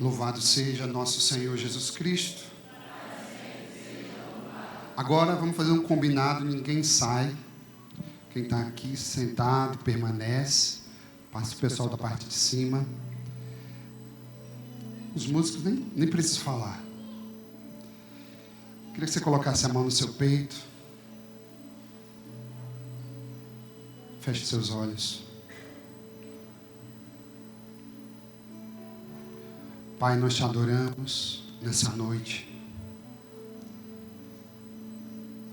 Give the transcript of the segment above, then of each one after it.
Louvado seja nosso Senhor Jesus Cristo. Agora vamos fazer um combinado, ninguém sai. Quem está aqui sentado permanece. Passa o pessoal da parte de cima. Os músicos nem preciso falar. Queria que você colocasse a mão no seu peito. Feche seus olhos. Pai, nós te adoramos nessa noite.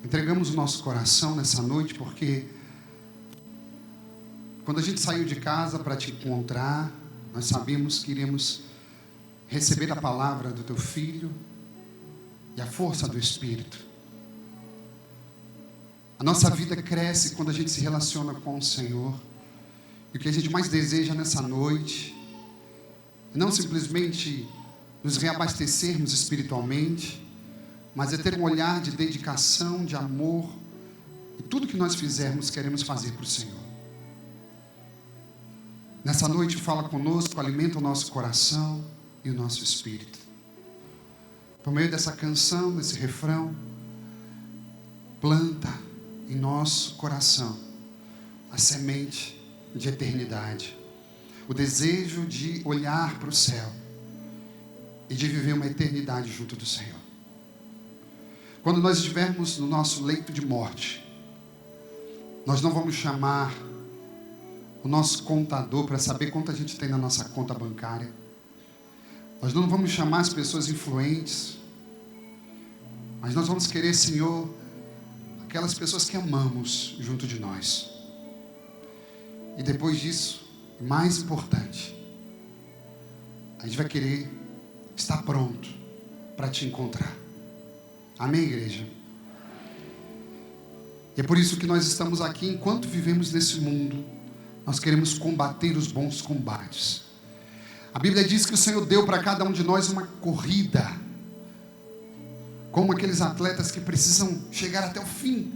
Entregamos o nosso coração nessa noite porque quando a gente saiu de casa para te encontrar, nós sabíamos que iríamos receber a palavra do teu Filho e a força do Espírito. A nossa vida cresce quando a gente se relaciona com o Senhor. E o que a gente mais deseja nessa noite não simplesmente nos reabastecermos espiritualmente, mas é ter um olhar de dedicação, de amor, e tudo que nós fizermos, queremos fazer para o Senhor. Nessa noite, fala conosco, alimenta o nosso coração e o nosso espírito. Por meio dessa canção, desse refrão, planta em nosso coração a semente de eternidade. O desejo de olhar para o céu e de viver uma eternidade junto do Senhor. Quando nós estivermos no nosso leito de morte, nós não vamos chamar o nosso contador para saber quanto a gente tem na nossa conta bancária. Nós não vamos chamar as pessoas influentes, mas nós vamos querer, Senhor, aquelas pessoas que amamos junto de nós. E depois disso, mais importante, a gente vai querer estar pronto para te encontrar. Amém, igreja? E é por isso que nós estamos aqui. Enquanto vivemos nesse mundo, nós queremos combater os bons combates. A Bíblia diz que o Senhor deu para cada um de nós uma corrida, como aqueles atletas que precisam chegar até o fim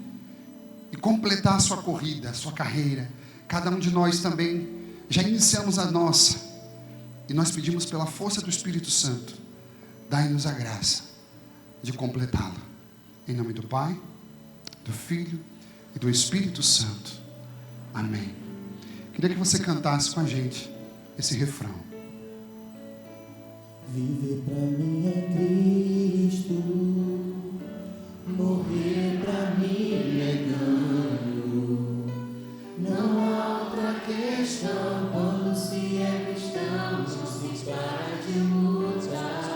e completar a sua corrida, a sua carreira. Cada um de nós também já iniciamos a nossa, e nós pedimos pela força do Espírito Santo, dai-nos a graça de completá-la. Em nome do Pai, do Filho e do Espírito Santo. Amém. Queria que você cantasse com a gente esse refrão. Viver pra mim é Cristo, morrer pra mim é ganho. Não há outra questão, quando se é cristão, não se para de lutar.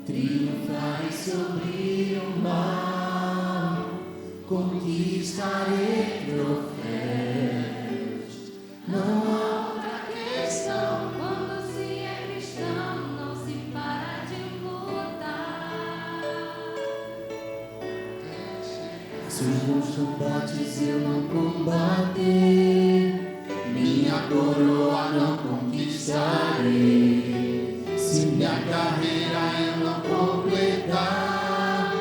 Triunfarei sobre o mal, conquistarei troféus. Não há outra questão, quando se é cristão, não se para de lutar. Se os bons combates eu não combater, minha coroa não conquistarei. Se minha carreira eu não completar,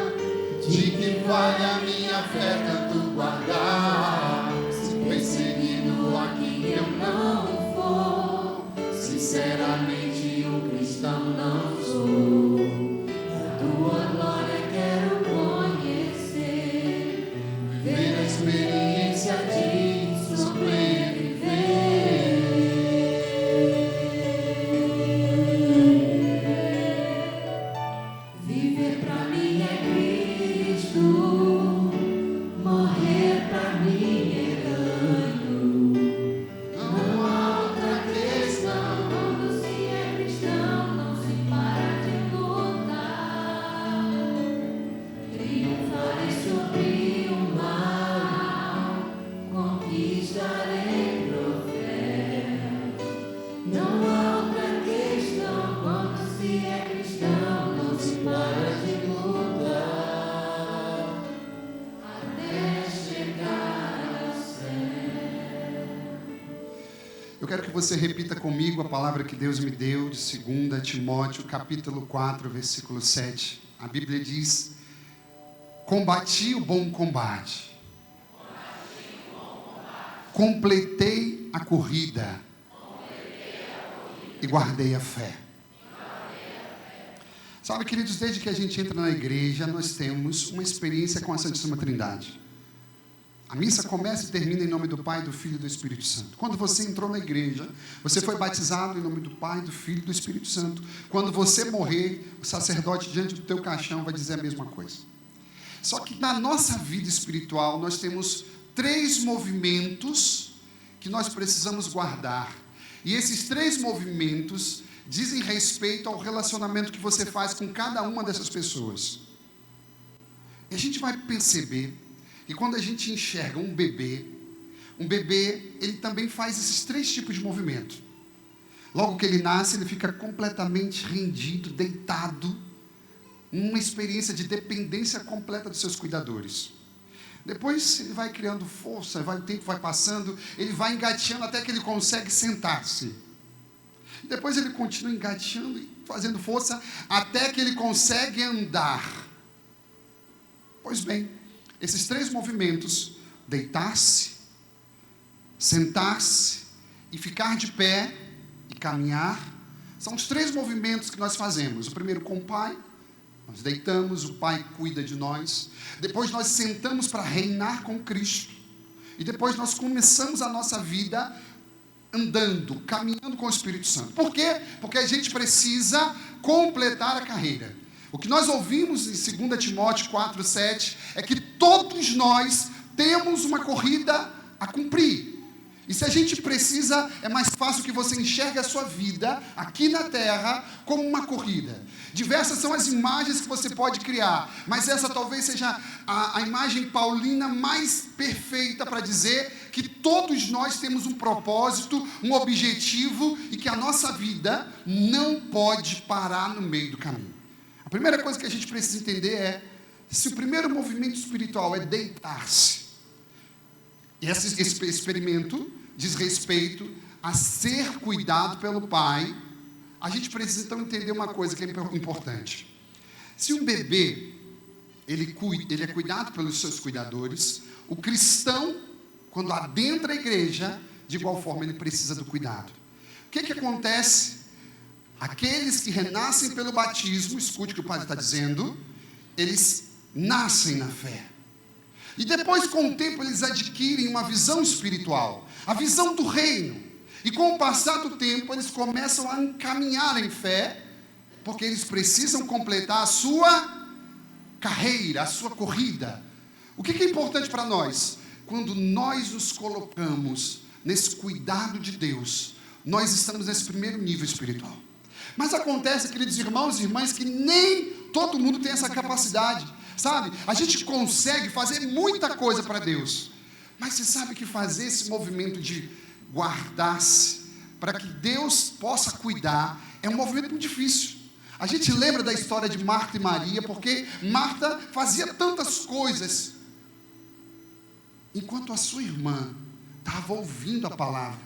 de que vale a minha fé tanto guardar? Se perseguindo a quem eu não for, sinceramente um cristão não sou. A tua glória quero conhecer, viver a experiência de sobreviver. Viver pra mim é Cristo, morrer pra mim é ganho. Não há outra questão, quando se é cristão, não se para de lutar. Triunfarei sobre o mal, conquistarei troféus. Não há outra questão, quando se é cristão, não se para de lutar, até chegar ao céu. Eu quero que você repita comigo a palavra que Deus me deu de 2 Timóteo, capítulo 4, versículo 7. A Bíblia diz: combati o bom combate, completei a corrida, e guardei a fé. Sabe, queridos, desde que a gente entra na igreja, nós temos uma experiência com a Santíssima Trindade. A missa começa e termina em nome do Pai, do Filho e do Espírito Santo. Quando você entrou na igreja, você foi batizado em nome do Pai, do Filho e do Espírito Santo. Quando você morrer, o sacerdote diante do teu caixão vai dizer a mesma coisa. Só que na nossa vida espiritual, nós temos 3 movimentos que nós precisamos guardar. E esses 3 movimentos dizem respeito ao relacionamento que você faz com cada uma dessas pessoas. E a gente vai perceber que quando a gente enxerga um bebê, ele também faz esses 3 tipos de movimento. Logo que ele nasce, ele fica completamente rendido, deitado, uma experiência de dependência completa dos seus cuidadores. Depois ele vai criando força, o tempo vai passando, ele vai engateando até que ele consegue sentar-se. Depois ele continua engateando e fazendo força até que ele consegue andar. Pois bem, esses 3 movimentos, deitar-se, sentar-se e ficar de pé e caminhar, são os 3 movimentos que nós fazemos. O primeiro com o Pai, nós deitamos, o Pai cuida de nós. Depois nós sentamos para reinar com Cristo. E depois nós começamos a nossa vida andando, caminhando com o Espírito Santo. Por quê? Porque a gente precisa completar a carreira. O que nós ouvimos em 2 Timóteo 4:7 é que todos nós temos uma corrida a cumprir. E se a gente precisa, é mais fácil que você enxergue a sua vida aqui na terra como uma corrida. Diversas são as imagens que você pode criar, mas essa talvez seja a imagem paulina mais perfeita para dizer que todos nós temos um propósito, um objetivo e que a nossa vida não pode parar no meio do caminho. A primeira coisa que a gente precisa entender é, se o primeiro movimento espiritual é deitar-se, e esse experimento diz respeito a ser cuidado pelo Pai, a gente precisa então entender uma coisa que é importante. Se um bebê, ele é cuidado pelos seus cuidadores, o cristão, quando adentra a igreja, de igual forma ele precisa do cuidado. O que acontece? Aqueles que renascem pelo batismo, escute o que o padre está dizendo, eles nascem na fé. E depois, com o tempo, eles adquirem uma visão espiritual, a visão do reino. E com o passar do tempo, eles começam a caminhar em fé, porque eles precisam completar a sua carreira, a sua corrida. O que é importante para nós? Quando nós nos colocamos nesse cuidado de Deus, nós estamos nesse primeiro nível espiritual. Mas acontece, queridos irmãos e irmãs, que nem todo mundo tem essa capacidade. Sabe, a gente consegue fazer muita coisa para Deus, mas você sabe que fazer esse movimento de guardar-se, para que Deus possa cuidar, é um movimento muito difícil. A gente lembra da história de Marta e Maria, porque Marta fazia tantas coisas, enquanto a sua irmã estava ouvindo a palavra.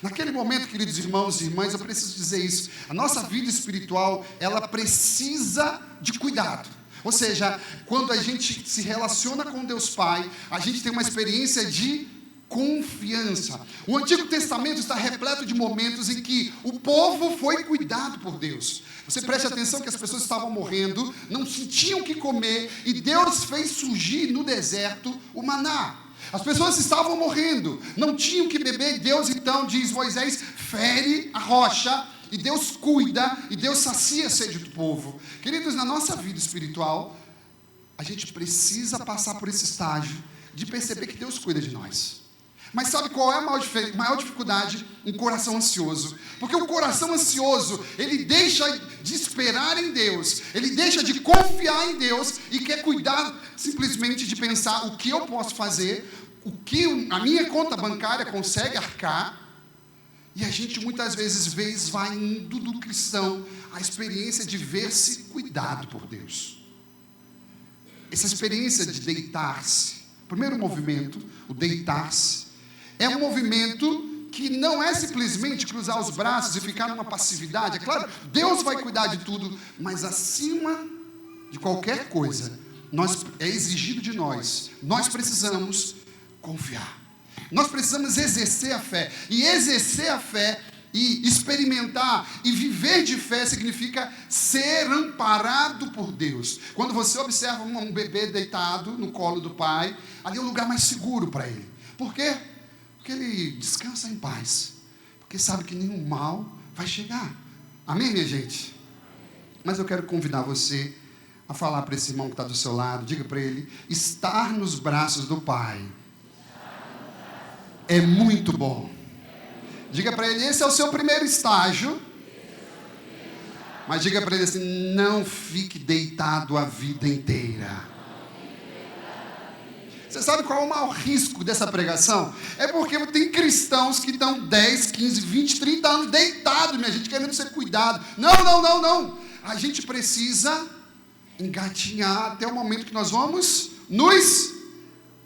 Naquele momento, queridos irmãos e irmãs, eu preciso dizer isso, a nossa vida espiritual, ela precisa de cuidado. Ou seja, quando a gente se relaciona com Deus Pai, a gente tem uma experiência de confiança. O Antigo Testamento está repleto de momentos em que o povo foi cuidado por Deus. Você preste atenção que as pessoas estavam morrendo, não tinham o que comer, e Deus fez surgir no deserto o maná. As pessoas estavam morrendo, não tinham o que beber, Deus então, diz Moisés, fere a rocha, e Deus cuida, e Deus sacia a sede do povo. Queridos, na nossa vida espiritual, a gente precisa passar por esse estágio de perceber que Deus cuida de nós. Mas sabe qual é a maior dificuldade? Um coração ansioso. Porque o coração ansioso, ele deixa de esperar em Deus, ele deixa de confiar em Deus e quer cuidar simplesmente de pensar o que eu posso fazer, o que a minha conta bancária consegue arcar. E a gente muitas vezes vê esvaindo do cristão a experiência de ver-se cuidado por Deus. Essa experiência de deitar-se, o primeiro movimento, o deitar-se, é um movimento que não é simplesmente cruzar os braços e ficar numa passividade. É claro, Deus vai cuidar de tudo, mas acima de qualquer coisa, é exigido de nós precisamos confiar. Nós precisamos exercer a fé. E exercer a fé E experimentar e viver de fé significa ser amparado por Deus. Quando você observa um bebê deitado no colo do pai, ali é o lugar mais seguro para ele. Por quê? Porque ele descansa em paz. Porque sabe que nenhum mal vai chegar. Amém, minha gente? Mas eu quero convidar você a falar para esse irmão que está do seu lado. Diga para ele: estar nos braços do Pai é muito bom. Diga para ele: esse é o seu primeiro estágio. Mas diga para ele assim: não fique deitado a vida inteira. Você sabe qual é o maior risco dessa pregação? É porque tem cristãos que estão 10, 15, 20, 30 anos deitados, minha gente, querendo ser cuidado. Não. A gente precisa engatinhar até o momento que nós vamos nos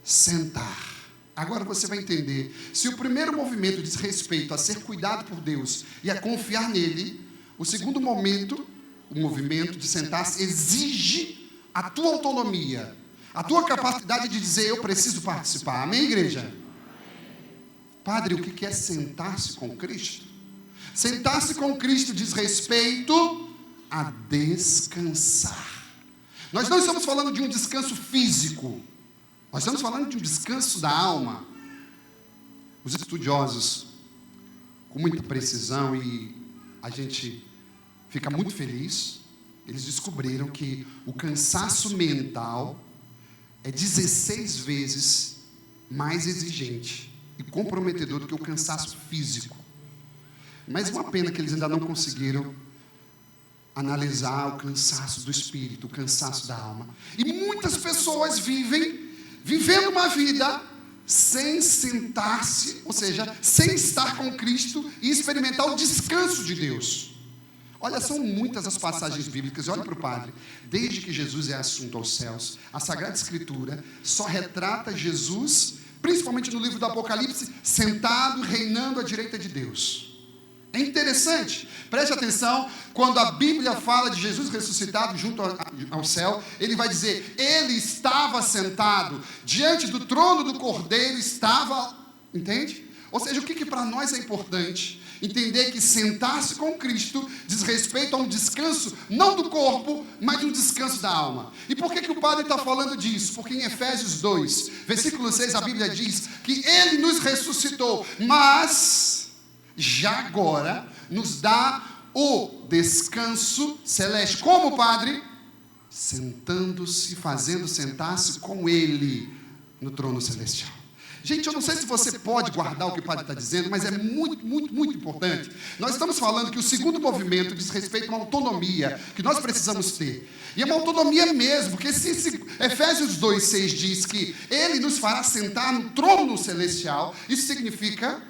sentar. Agora você vai entender. Se o primeiro movimento diz respeito a ser cuidado por Deus e a confiar nele, o segundo momento, o movimento de sentar-se, exige a tua autonomia, a tua capacidade de dizer: eu preciso participar. Amém, igreja? Padre, o que é sentar-se com Cristo? Sentar-se com Cristo diz respeito a descansar. Nós não estamos falando de um descanso físico. Nós estamos falando de um descanso da alma. Os estudiosos, com muita precisão, e a gente fica muito feliz, eles descobriram que o cansaço mental é 16 vezes mais exigente e comprometedor do que o cansaço físico. Mas é uma pena que eles ainda não conseguiram analisar o cansaço do espírito, o cansaço da alma. E muitas pessoas vivendo uma vida sem sentar-se, ou seja, sem estar com Cristo e experimentar o descanso de Deus. Olha, são muitas as passagens bíblicas, olha para o padre, desde que Jesus é assunto aos céus, a Sagrada Escritura só retrata Jesus, principalmente no livro do Apocalipse, sentado, reinando à direita de Deus. É interessante, preste atenção, quando a Bíblia fala de Jesus ressuscitado junto ao céu, ele vai dizer: ele estava sentado diante do trono do Cordeiro, entende? Ou seja, o que para nós é importante? Entender que sentar-se com Cristo diz respeito a um descanso, não do corpo, mas um descanso da alma. E por que o padre está falando disso? Porque em Efésios 2, versículo 6, a Bíblia diz que ele nos ressuscitou, mas já agora nos dá o descanso celeste. Como, padre? Sentando-se, fazendo sentar-se com ele no trono celestial. Gente, eu não sei se você pode guardar o que o padre está dizendo, mas é muito, muito, muito importante. Nós estamos falando que o segundo movimento diz respeito a uma autonomia que nós precisamos ter. E é uma autonomia mesmo, porque se Efésios 2,6 diz que ele nos fará sentar no trono celestial, isso significa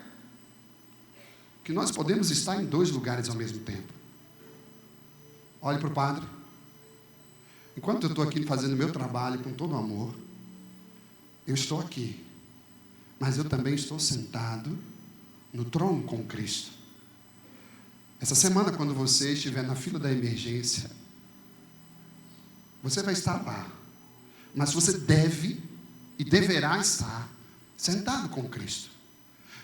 que nós podemos estar em 2 lugares ao mesmo tempo. Olhe para o padre. Enquanto eu estou aqui fazendo o meu trabalho com todo amor, eu estou aqui. Mas eu também estou sentado no trono com Cristo. Essa semana, quando você estiver na fila da emergência, você vai estar lá. Mas você deve e deverá estar sentado com Cristo.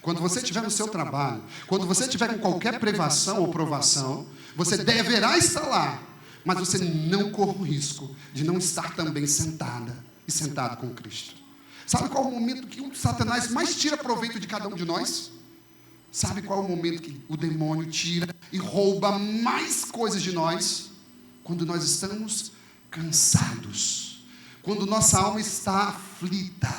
Quando você estiver no seu trabalho, quando você estiver com qualquer privação ou provação, você deverá estar lá, mas você não corre o risco de não estar também sentada e sentado com Cristo. Sabe qual é o momento que o Satanás mais tira proveito de cada um de nós? Sabe qual é o momento que o demônio tira e rouba mais coisas de nós? Quando nós estamos cansados, quando nossa alma está aflita.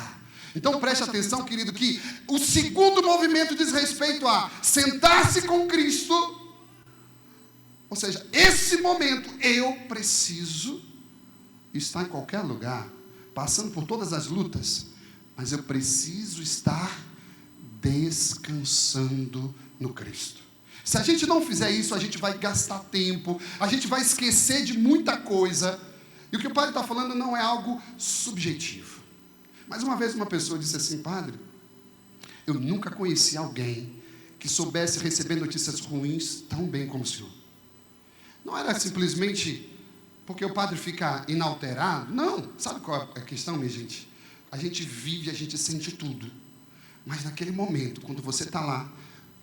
Então preste atenção, querido, que o segundo movimento diz respeito a sentar-se com Cristo. Ou seja, esse momento eu preciso estar em qualquer lugar, passando por todas as lutas, mas eu preciso estar descansando no Cristo. Se a gente não fizer isso, a gente vai gastar tempo, a gente vai esquecer de muita coisa. E o que o padre está falando não é algo subjetivo. Mas uma vez uma pessoa disse assim: padre, eu nunca conheci alguém que soubesse receber notícias ruins tão bem como o senhor. Não era simplesmente porque o padre fica inalterado. Não, sabe qual é a questão, minha gente? A gente vive, a gente sente tudo. Mas naquele momento, quando você está lá,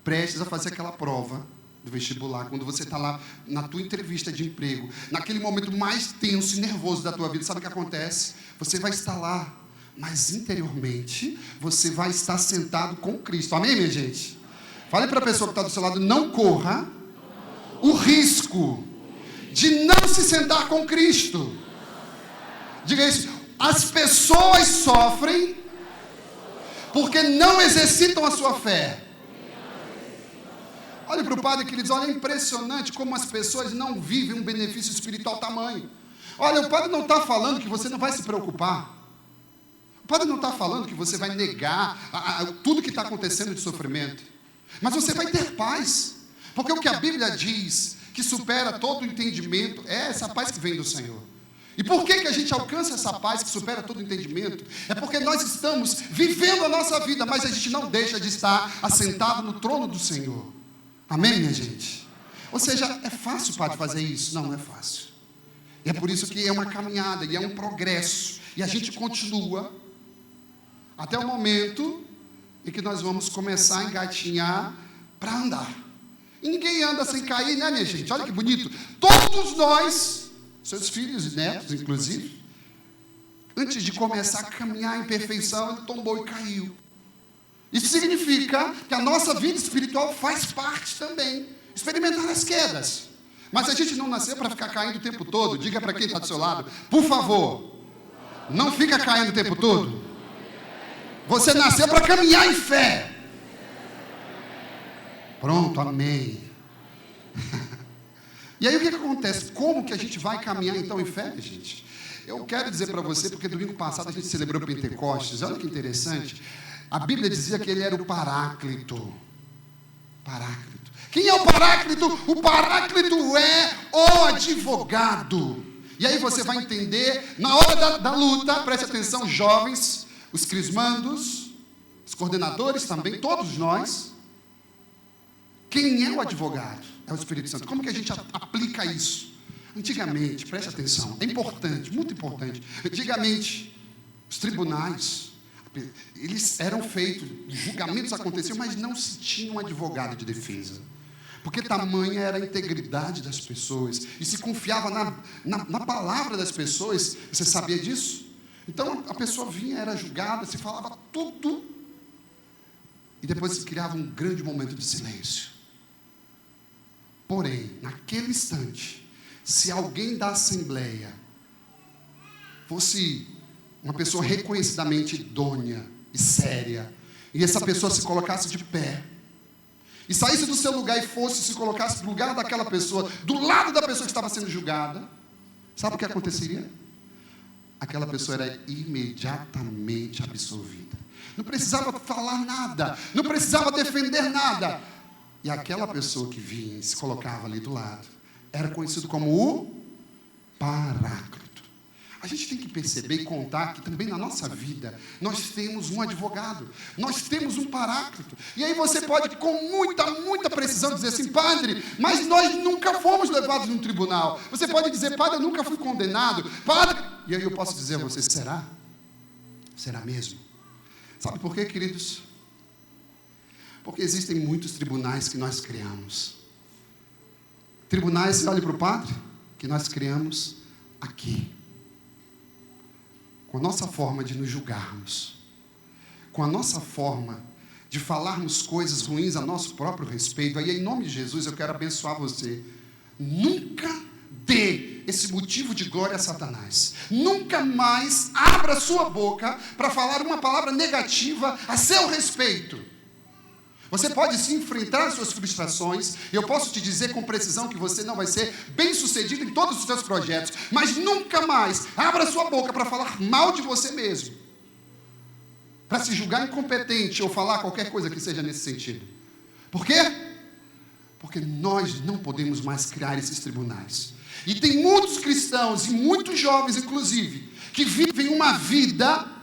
prestes a fazer aquela prova do vestibular, quando você está lá na tua entrevista de emprego, naquele momento mais tenso e nervoso da tua vida, sabe o que acontece? Você vai estar lá, mas interiormente você vai estar sentado com Cristo. Amém, minha gente? Fale para a pessoa que está do seu lado, não corra o risco de não se sentar com Cristo. Diga isso. As pessoas sofrem porque não exercitam a sua fé. Olha para o padre, queridos, olha, é impressionante como as pessoas não vivem um benefício espiritual tamanho. Olha, o padre não está falando que você não vai se preocupar. O padre não está falando que você vai negar tudo que está acontecendo de sofrimento. Mas você vai ter paz. Porque o que a Bíblia diz, que supera todo o entendimento, é essa paz que vem do Senhor. E por que a gente alcança essa paz que supera todo o entendimento? É porque nós estamos vivendo a nossa vida, mas a gente não deixa de estar assentado no trono do Senhor. Amém, minha gente? Ou seja, é fácil, padre, fazer isso? Não, não é fácil. E é por isso que é uma caminhada e é um progresso. E a gente continua até o momento em que nós vamos começar a engatinhar para andar. E ninguém anda sem cair, né, minha gente? Olha que bonito. Todos nós, seus filhos e netos, inclusive, antes de começar a caminhar em perfeição, ele tombou e caiu. Isso significa que a nossa vida espiritual faz parte também. Experimentar as quedas. Mas a gente não nasceu para ficar caindo o tempo todo. Diga para quem está do seu lado, por favor, não fica caindo o tempo todo. Você nasceu para caminhar em fé. Pronto, amém. E aí o que acontece? Como que a gente vai caminhar então em fé, gente? Eu quero dizer para você, porque domingo passado a gente celebrou Pentecostes. Olha que interessante. A Bíblia dizia que ele era o Paráclito. Paráclito. Quem é o Paráclito? O Paráclito é o advogado. E aí você vai entender, na hora da luta, preste atenção, jovens, os crismandos, os coordenadores também, todos nós. Quem é o advogado? É o Espírito Santo. Como que a gente aplica isso? Antigamente, preste atenção, é importante, muito importante. Antigamente, os tribunais, eles eram feitos, julgamentos aconteciam, mas não se tinha um advogado de defesa. Porque tamanha era a integridade das pessoas. E se confiava na palavra das pessoas. Você sabia disso? Então, a pessoa vinha, era julgada, se falava tudo. E depois se criava um grande momento de silêncio. Porém, naquele instante, se alguém da Assembleia fosse uma pessoa reconhecidamente idônea e séria, e essa pessoa se colocasse de pé, e saísse do seu lugar e fosse se colocasse no lugar daquela pessoa, do lado da pessoa que estava sendo julgada, sabe o que aconteceria? Aquela pessoa era imediatamente absolvida. Não precisava falar nada, não precisava defender nada. E aquela pessoa que vinha e se colocava ali do lado, era conhecido como o Paráclito. A gente tem que perceber e contar que também na nossa vida, nós temos um advogado, nós temos um Paráclito. E aí você pode, com muita precisão, dizer assim, padre, mas nós nunca fomos levados num tribunal. Você pode dizer, padre, eu nunca fui condenado. Padre, e aí eu posso dizer a você, será? Será mesmo? Sabe por quê, queridos? Porque existem muitos tribunais que nós criamos. Tribunais, olhe para o padre, que nós criamos aqui. Com a nossa forma de nos julgarmos. Com a nossa forma de falarmos coisas ruins a nosso próprio respeito. Aí, em nome de Jesus, eu quero abençoar você. Nunca dê esse motivo de glória a Satanás. Nunca mais abra sua boca para falar uma palavra negativa a seu respeito. Você pode se enfrentar as suas frustrações. Eu posso te dizer com precisão que você não vai ser bem sucedido em todos os seus projetos. Mas nunca mais abra sua boca para falar mal de você mesmo. Para se julgar incompetente ou falar qualquer coisa que seja nesse sentido. Por quê? Porque nós não podemos mais criar esses tribunais. E tem muitos cristãos e muitos jovens, inclusive, que vivem uma vida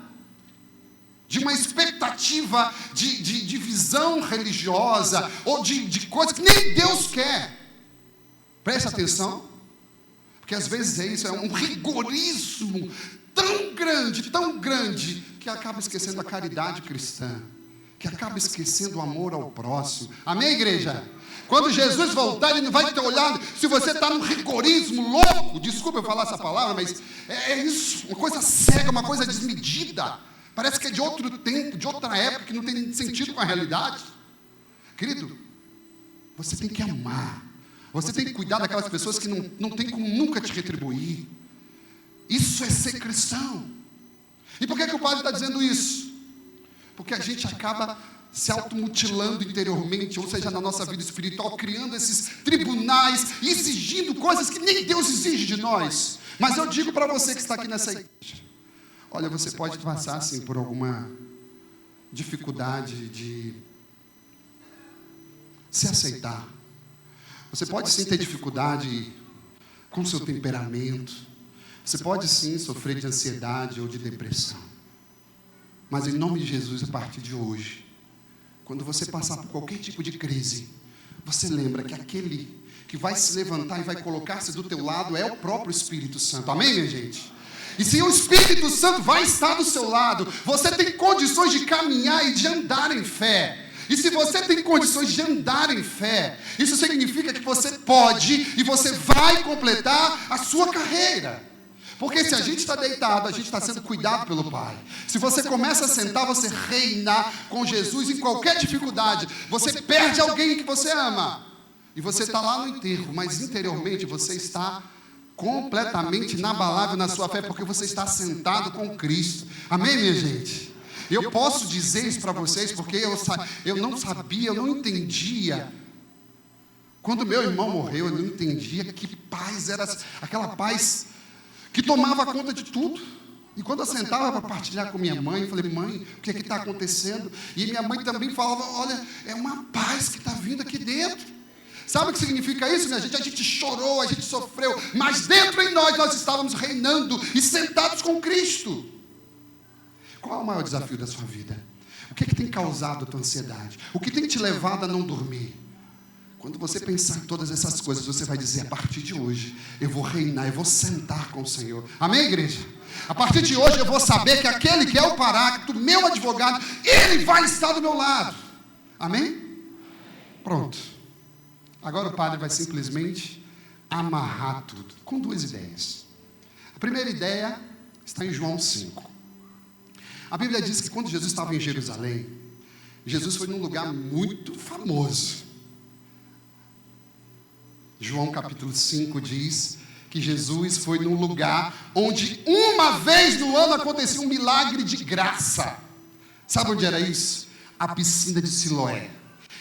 de uma expectativa de visão religiosa, ou de coisas que nem Deus quer. Preste atenção, porque às vezes é isso, é um rigorismo tão grande, que acaba esquecendo a caridade cristã, que acaba esquecendo o amor ao próximo. Amém, igreja? Quando Jesus voltar, ele não vai ter olhado se você está num rigorismo louco. Desculpa eu falar essa palavra, mas é isso, uma coisa cega, uma coisa desmedida. Parece que é de outro tempo, de outra época, que não tem sentido com a realidade. Querido, você tem que amar. Você tem que cuidar daquelas pessoas que não tem como nunca te retribuir. Isso é ser cristão. E por que o padre está dizendo isso? Porque a gente acaba se automutilando interiormente, ou seja, na nossa vida espiritual, criando esses tribunais, exigindo coisas que nem Deus exige de nós. Mas eu digo para você que está aqui nessa igreja, olha, você pode passar assim por alguma dificuldade de se aceitar. Você pode sim ter dificuldade com o seu temperamento. Você pode sim sofrer de ansiedade ou de depressão. Mas em nome de Jesus, a partir de hoje, quando você passar por qualquer tipo de crise, você lembra que aquele que vai se levantar e vai colocar-se do teu lado é o próprio Espírito Santo. Amém, minha gente? E se o Espírito Santo vai estar do seu lado, você tem condições de caminhar e de andar em fé. E se você tem condições de andar em fé, isso significa que você pode e você vai completar a sua carreira. Porque se a gente está deitado, a gente está sendo cuidado pelo Pai. Se você começa a sentar, você reina com Jesus em qualquer dificuldade. Você perde alguém que você ama. E você está lá no enterro, mas interiormente você está completamente inabalável na sua fé, porque você está sentado com Cristo. Amém, minha gente? Eu posso dizer isso para vocês, porque eu não sabia, eu não entendia. Quando meu irmão morreu, eu não entendia que paz era aquela paz que tomava conta de tudo. E quando eu sentava para partilhar com minha mãe, eu falei, mãe, o que é que está acontecendo? E minha mãe também falava, olha, é uma paz que está vindo aqui dentro. Sabe o que significa isso, minha gente? A gente chorou, a gente sofreu, mas dentro em nós estávamos reinando e sentados com Cristo. Qual é o maior desafio da sua vida? O que é que tem causado a tua ansiedade? O que tem te levado a não dormir? Quando você pensar em todas essas coisas, você vai dizer, a partir de hoje, eu vou reinar, eu vou sentar com o Senhor. Amém, igreja? A partir de hoje, eu vou saber que aquele que é o Paráclito, meu advogado, ele vai estar do meu lado. Amém? Pronto. Agora o padre vai simplesmente amarrar tudo, com duas ideias. A primeira ideia está em João 5. A Bíblia diz que quando Jesus estava em Jerusalém, Jesus foi num lugar muito famoso. João capítulo 5 diz que Jesus foi num lugar onde uma vez no ano acontecia um milagre de graça. Sabe onde era isso? A piscina de Siloé.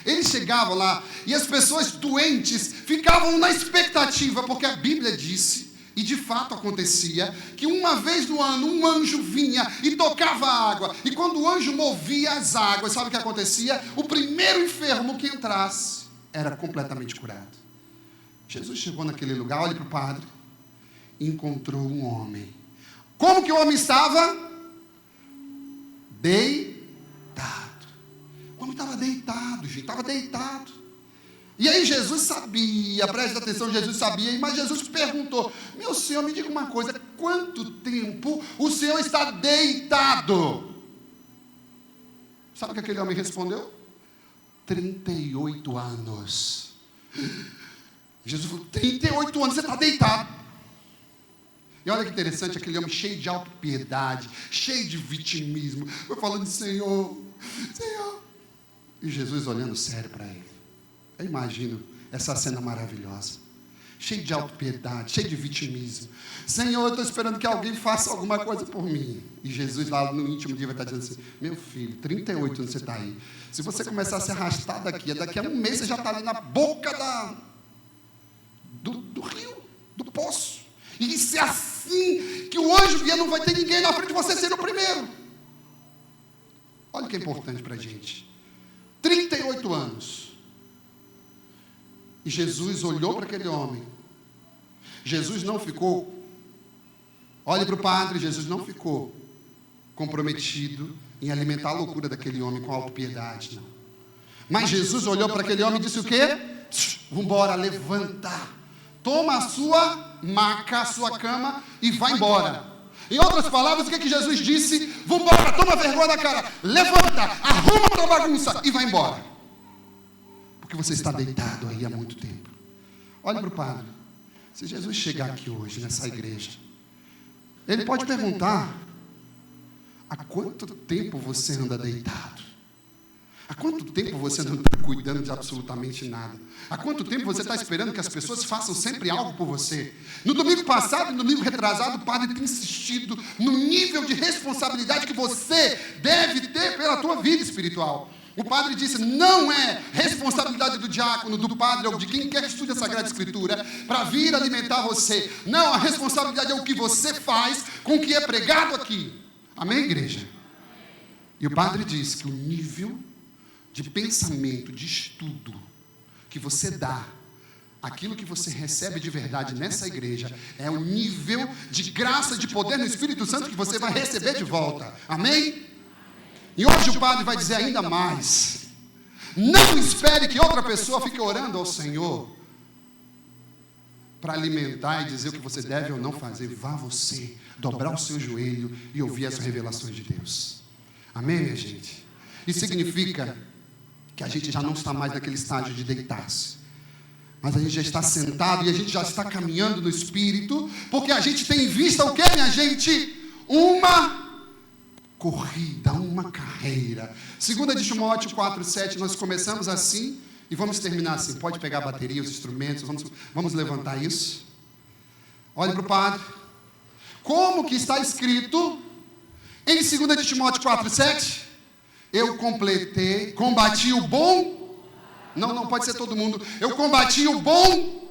Eles chegavam lá e as pessoas doentes ficavam na expectativa, porque a Bíblia disse, e de fato acontecia, que uma vez no ano um anjo vinha e tocava a água. E quando o anjo movia as águas, sabe o que acontecia? O primeiro enfermo que entrasse era completamente curado. Jesus chegou naquele lugar, olha para o padre, e encontrou um homem. Como que o homem estava? Deitado. O homem estava deitado, gente, estava deitado. E aí Jesus sabia, preste atenção, Jesus sabia, mas Jesus perguntou, meu Senhor, me diga uma coisa, quanto tempo o Senhor está deitado? Sabe o que aquele homem respondeu? 38 anos. Jesus falou, 38 anos você está deitado. E olha que interessante, aquele homem cheio de autopiedade, cheio de vitimismo, foi falando, Senhor, Senhor. E Jesus olhando sério para ele. Eu imagino essa cena maravilhosa. Cheio de autopiedade, cheio de vitimismo. Senhor, eu estou esperando que alguém faça alguma coisa por mim. E Jesus lá no íntimo dia vai estar dizendo assim, meu filho, 38 anos você está aí. Se você começar a se arrastar daqui a um mês você já está ali na boca do rio, do poço. E se é assim que o anjo vier, não vai ter ninguém na frente de você ser o primeiro. Olha o que é importante para a gente. 38 anos. E Jesus olhou para aquele homem. Jesus não ficou, olhe para o padre, Jesus não ficou comprometido em alimentar a loucura daquele homem com autopiedade, não. Mas Jesus olhou para aquele homem e disse o quê? Vamos embora, levanta. Toma a sua maca, a sua cama e vai embora. Em outras palavras, o que Jesus disse? Vambora, toma vergonha na cara, levanta, arruma tua bagunça e vai embora. Porque você está deitado aí há muito tempo. Olhe para o padre. Se Jesus chegar aqui hoje, nessa igreja, ele pode perguntar: há quanto tempo você anda deitado? Há quanto tempo você não está cuidando de absolutamente nada? Há quanto tempo você está esperando que as pessoas façam sempre algo por você? No domingo passado e no domingo retrasado, o padre tem insistido no nível de responsabilidade que você deve ter pela tua vida espiritual. O padre disse: não é responsabilidade do diácono, do padre ou de quem quer que estude a Sagrada Escritura para vir alimentar você. Não, a responsabilidade é o que você faz com o que é pregado aqui. Amém, igreja? E o padre disse que o nível de pensamento, de estudo que você dá, aquilo que você recebe de verdade nessa igreja, é o nível de graça, de poder no Espírito Santo que você vai receber de volta. Amém? E hoje o padre vai dizer ainda mais: não espere que outra pessoa fique orando ao Senhor para alimentar e dizer o que você deve ou não fazer. Vá você dobrar o seu joelho e ouvir as revelações de Deus. Amém, minha gente? Isso significa que a gente já não está mais naquele estágio de deitar-se, mas a gente já está sentado e a gente já está caminhando no Espírito, porque a gente tem em vista o que, minha gente? Uma corrida, uma carreira. 2 Timóteo 4:7, nós começamos assim e vamos terminar assim. Pode pegar a bateria, os instrumentos, vamos levantar isso. Olhe para o padre. Como que está escrito em 2 Timóteo 4:7? Eu combati o bom. Não pode ser todo mundo. Eu combati o bom,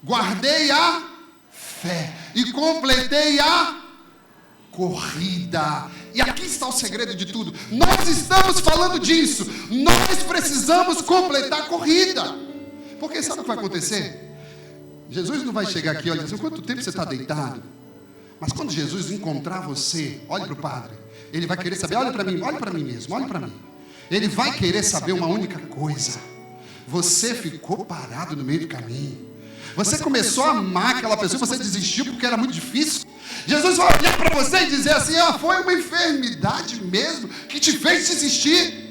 guardei a fé e completei a corrida. E aqui está o segredo de tudo. Nós estamos falando disso. Nós precisamos completar a corrida. Porque sabe o que vai acontecer? Jesus não vai chegar aqui e dizer: quanto tempo você está deitado? Mas quando Jesus encontrar você, olhe para o padre, ele vai querer saber: olha para mim mesmo, olha para mim. Ele vai querer saber uma única coisa: você ficou parado no meio do caminho. Você começou a amar aquela pessoa, você desistiu porque era muito difícil. Jesus vai olhar para você e dizer assim: foi uma enfermidade mesmo que te fez desistir.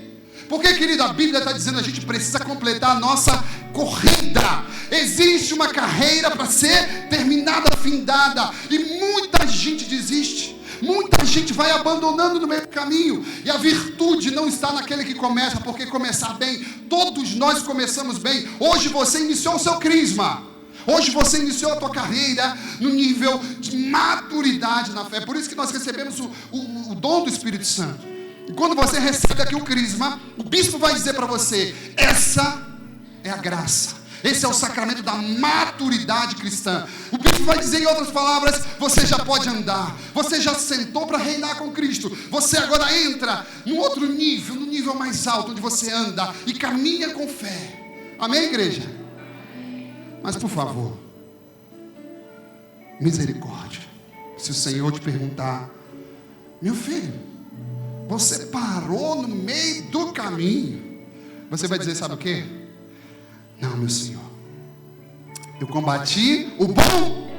Porque, querido, a Bíblia está dizendo que a gente precisa completar a nossa corrida. Existe uma carreira para ser terminada, findada, e muita gente desiste. Muita gente vai abandonando no meio do caminho. E a virtude não está naquele que começa, porque começar bem, todos nós começamos bem. Hoje você iniciou o seu crisma. Hoje você iniciou a tua carreira no nível de maturidade na fé. Por isso que nós recebemos o dom do Espírito Santo. E quando você recebe aqui o crisma, o bispo vai dizer para você: essa é a graça. Esse é o sacramento da maturidade cristã. O bispo vai dizer, em outras palavras: você já pode andar. Você já sentou para reinar com Cristo. Você agora entra no outro nível, no nível mais alto, onde você anda e caminha com fé. Amém, igreja? Mas por favor, misericórdia. Se o Senhor te perguntar: meu filho, você parou no meio do caminho, você vai dizer: sabe o quê? Não, meu Senhor, eu combati o bom.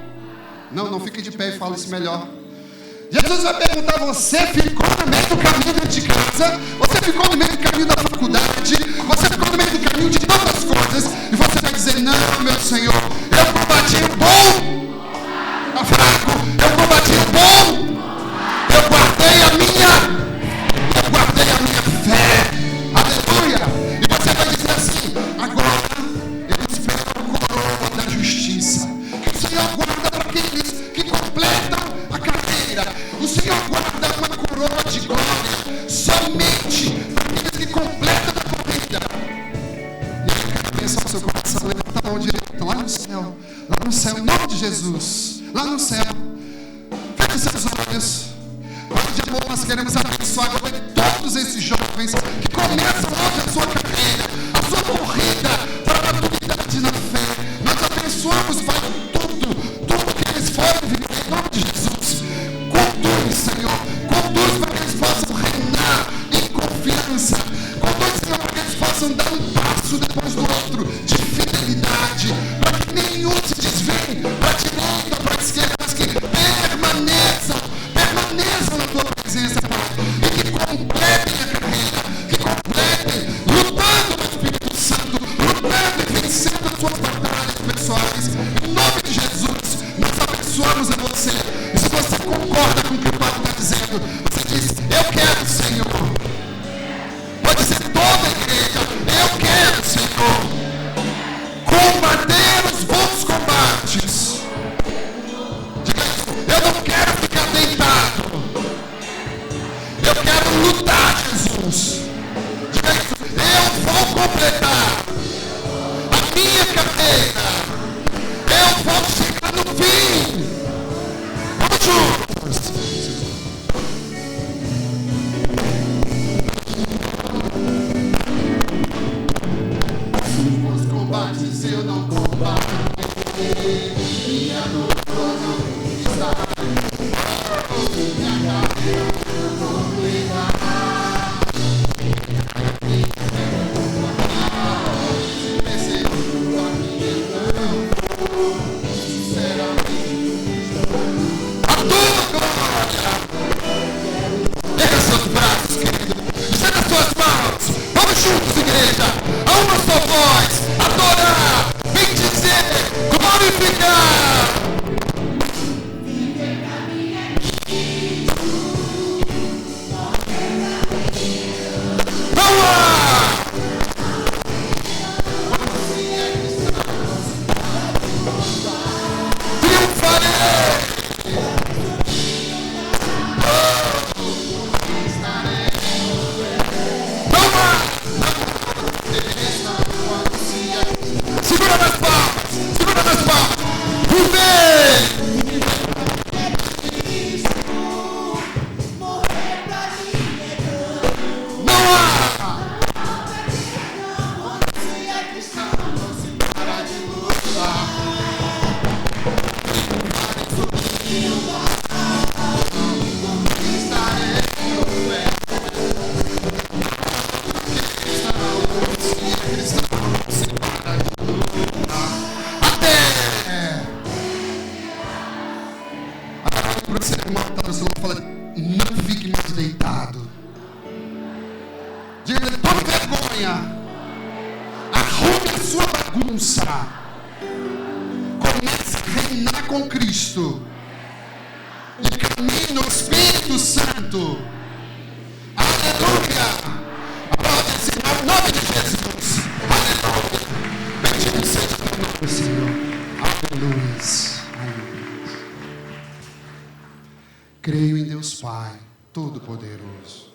Não fique de pé e fala isso melhor. Jesus vai perguntar: você ficou no meio do caminho dentro de casa? Você ficou no meio do caminho da faculdade? Você ficou no meio do caminho de tantas coisas? E você vai dizer: não, meu Senhor, eu combati o bom. Está fraco? Eu combati o bom. Eu guardei a minha fé. Aleluia. E você vai dizer assim: agora eu espero a coroa da justiça, que o Senhor guarda para aqueles que completam a carreira. O Senhor guarda uma coroa de glória somente para aqueles que completam a corrida. E eu quero pensar no seu coração, levanta a mão direita, lá no céu, em nome de Jesus, lá no céu. Feche seus olhos. Pai de amor, nós queremos abençoar agora todos esses jovens que começam hoje a sua carreira, a sua corrida para a maturidade na fé. Nós abençoamos, Pai, tudo que eles forem viver em nome de Jesus. Conduz, Senhor, conduz para que eles possam reinar em confiança. Conduz, Senhor, para que eles possam dar um passo depois do outro de fidelidade, para que nenhum se desvie para a direita, para a esquerda, mas que permaneça querido? Você diz, eu quero, Senhor. Pode ser toda a igreja. Eu quero, Senhor, combater os bons combates. Diga isso. Eu não quero ficar deitado. Eu quero lutar, Jesus. Diga isso. Eu vou completar a minha carreira. Eu vou chegar no fim. Vamos juntos. Os combates eu não combato. Minha luta não está. Minha carreira não completa. Se perseguindo a minha não, sinceramente A tua glória. Erga seus braços, querido. Estenda as suas mãos. Vamos juntos, igreja. A uma só voz. Adorar. Bendizer. Glorificar. Vamos lá. Triunfarei. Vamos lá. Segura nas palmas. Segura nas palmas. Vem. Não há. Você irmão está do seu lado e fala, não fique mais deitado. Diga, tome vergonha. Arrume a sua bagunça. Comece a reinar com Cristo. E caminhe no Espírito Santo. Aleluia. Aplauda esse nome, em nome de Jesus. Aleluia. Bendito seja o nome do Senhor. Aleluia. Creio em Deus Pai Todo-Poderoso,